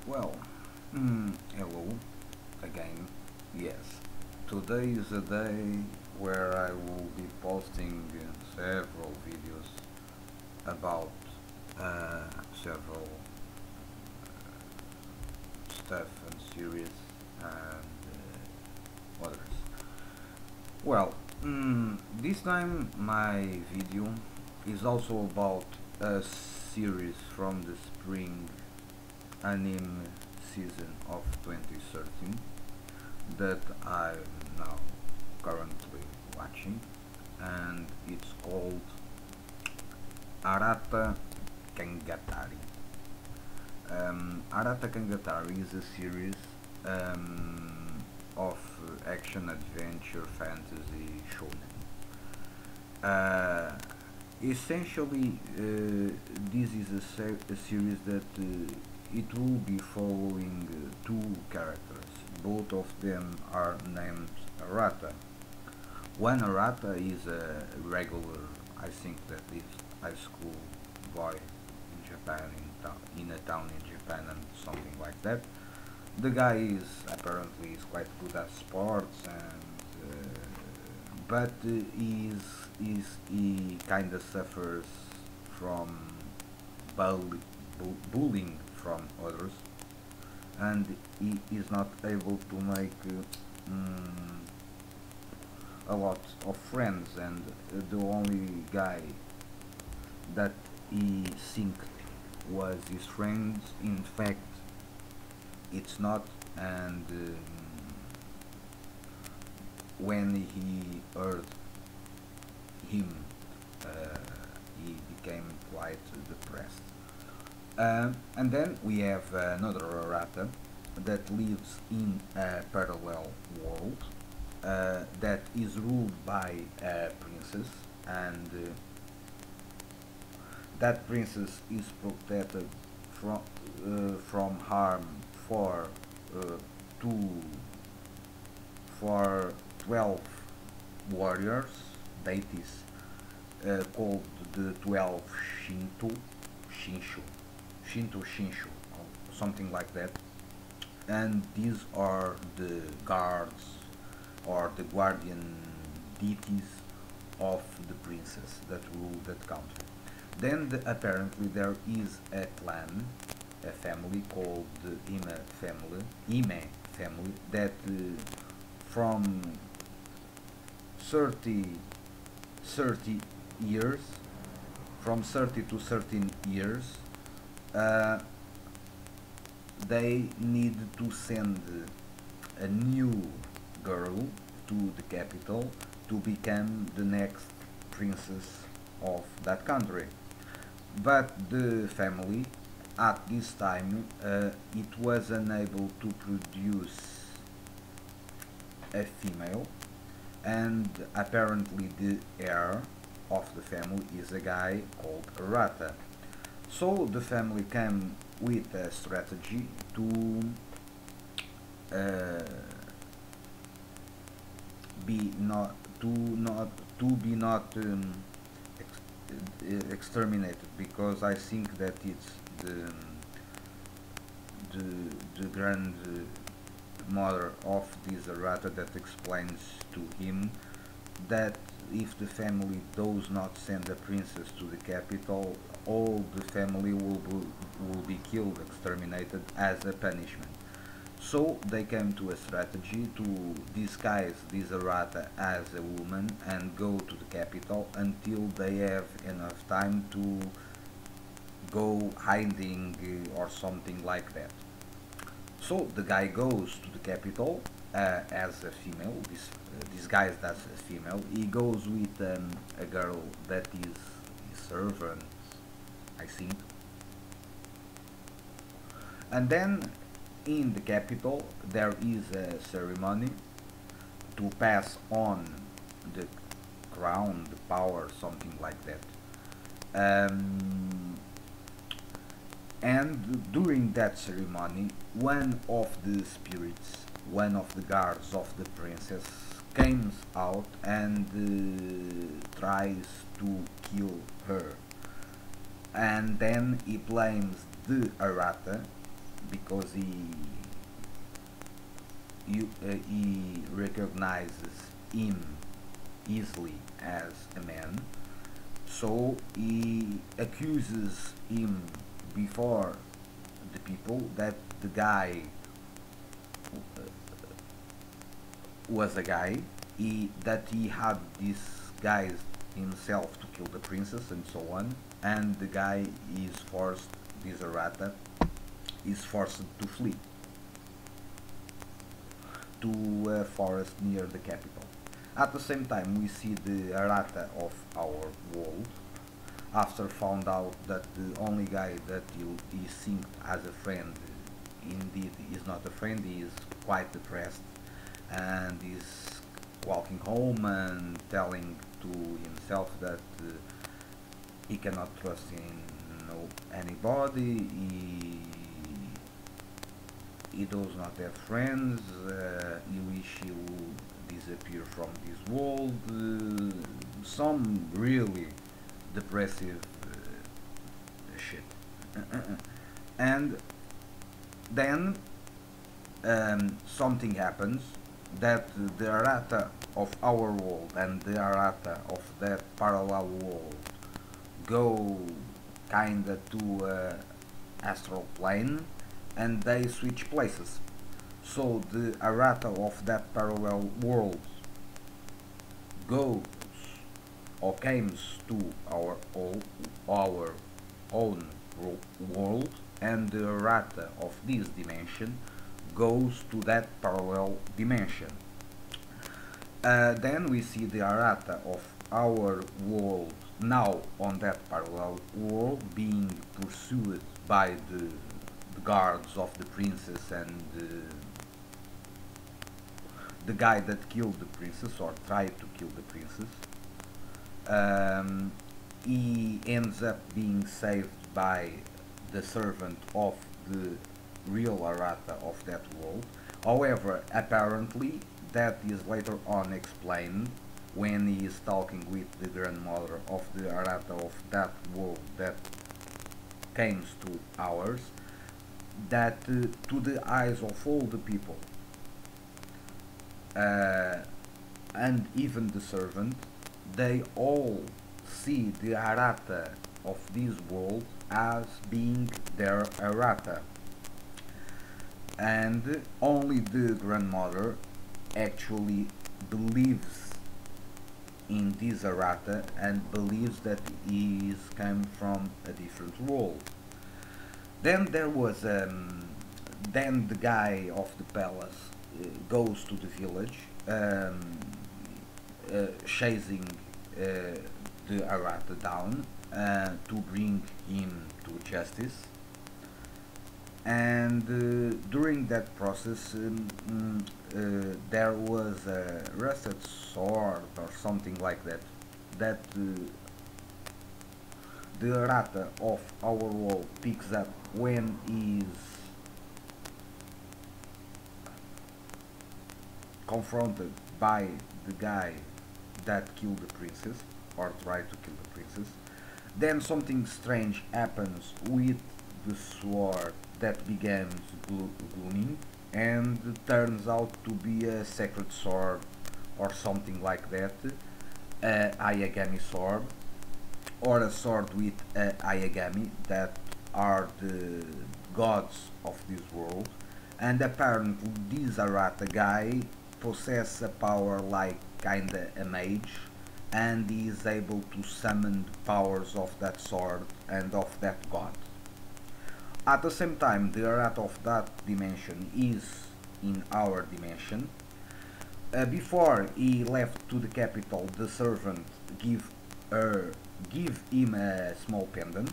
Well, hello again. Yes, today is a day where I will be posting several videos about several stuff and series and others. Well, this time my video is also about a series from the spring anime season of 2013 that I'm now currently watching, and it's called Arata Kangatari. Arata Kangatari is a series of action adventure fantasy shonen. Essentially, this is a series that it will be following two characters. Both of them are named Arata. One Arata is a regular, I think that is high school boy in Japan, in a town in Japan and something like that. The guy is quite good at sports and but he kind of suffers from bullying from others, and he is not able to make a lot of friends, and the only guy that he think was his friend, in fact it's not. And when he heard him, he became quite depressed. And then we have another Arata that lives in a parallel world that is ruled by a princess, and that princess is protected from harm for two for 12 warriors, deities, called the 12 Shinshu, Shinshu, or something like that. And these are the guards or the guardian deities of the princess that rule that country. Then apparently there is a clan, a family called the Ime family that from 30, 30 years, from 30 to 13 years, uh, they need to send a new girl to the capital to become the next princess of that country. But the family at this time it was unable to produce a female, and apparently the heir of the family is a guy called Arata. So the family came with a strategy uh, be not be not exterminated, because I think that it's the the grandmother of this Arata that explains to him that if the family does not send a princess to the capital, all the family will be killed, exterminated as a punishment. So they came to a strategy to disguise this Arata as a woman and go to the capital until they have enough time to go hiding or something like that. So the guy goes to the capital as a female, disguised as a female. He goes with a girl that is his servant, I think. And then in the capital there is a ceremony to pass on the crown, the power, something like that. Um, and during that ceremony, one of the spirits, one of the guards of the princess, comes out and tries to kill her. And then he blames the Arata because he recognizes him easily as a man, so he accuses him before the people that the guy was a guy, that he had these guys himself to kill the princess and so on, and the guy is forced, this Arata, is forced to flee to a forest near the capital. At the same time, we see the Arata of our world, after found out that the only guy that he synced as a friend indeed is not a friend, he is quite depressed and is walking home and telling to himself that he cannot trust in anybody, he does not have friends, he wish he would disappear from this world, some really depressive shit. And then something happens that the Arata of our world and the Arata of that parallel world go kinda to astral plane, and they switch places. So the Arata of that parallel world goes or comes to our own world, and the Arata of this dimension goes to that parallel dimension. Then we see the Arata of our world now on that parallel world being pursued by the guards of the princess and the guy that killed the princess or tried to kill the princess. He ends up being saved by the servant of the real Arata of that world. However, apparently that is later on explained when he is talking with the grandmother of the Arata of that world that comes to ours, that to the eyes of all the people and even the servant, they all see the Arata of this world as being their Arata, and only the grandmother actually believes in this Arata and believes that he is come from a different world. Then there was then the guy of the palace goes to the village, chasing the Arata down to bring him to justice. And during that process, there was a rusted sword or something like that, that the Arata of our world picks up when he is confronted by the guy that killed the princess or tried to kill the princess. Then something strange happens with the sword that begins glooming and turns out to be a sacred sword or something like that, a Ayagami sword, or a sword with Ayagami, that are the gods of this world. And apparently this Arata guy possesses a power like kinda a mage, and he is able to summon the powers of that sword and of that god. At the same time, the Arata of that dimension is in our dimension. Before he left to the capital, the servant give him a small pendant.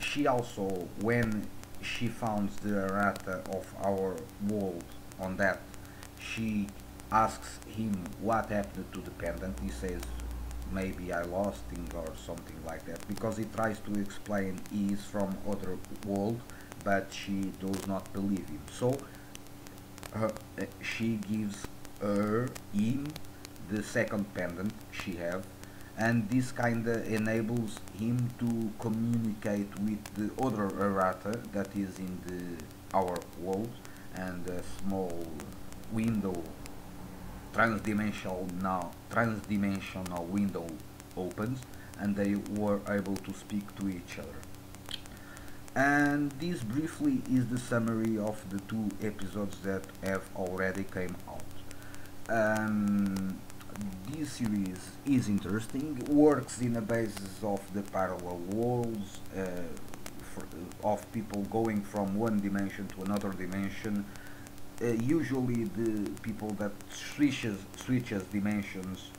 She also, when she found the Arata of our world on that, she asks him what happened to the pendant. He says maybe I lost it or something like that, because he tries to explain he is from other world, but she does not believe him. So she gives him the second pendant she have, and this kinda enables him to communicate with the other Arata that is in our world, and a small window, transdimensional window opens, and they were able to speak to each other. And this briefly is the summary of the two episodes that have already came out. Um, this series is interesting, works in a basis of the parallel worlds, for, of people going from one dimension to another dimension. Usually the people that switches dimensions,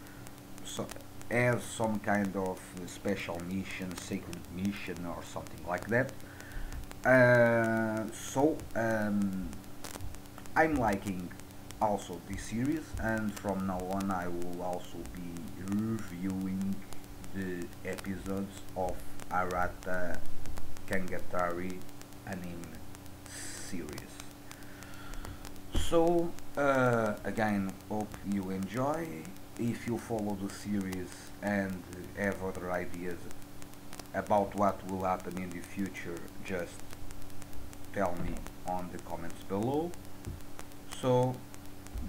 so, has some kind of special mission, sacred mission or something like that. I'm liking also this series, and from now on I will also be reviewing the episodes of Arata Kangatari anime series. So again, hope you enjoy. If you follow the series and have other ideas about what will happen in the future, just tell me on the comments below. So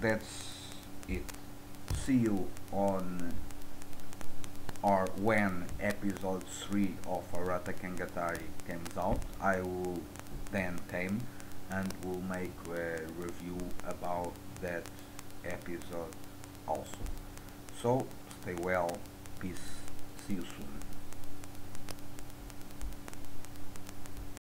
that's it. See you on, or when episode 3 of Arata Kangatari comes out. I will then came and will make a review about that episode also. So stay well, peace, see you soon.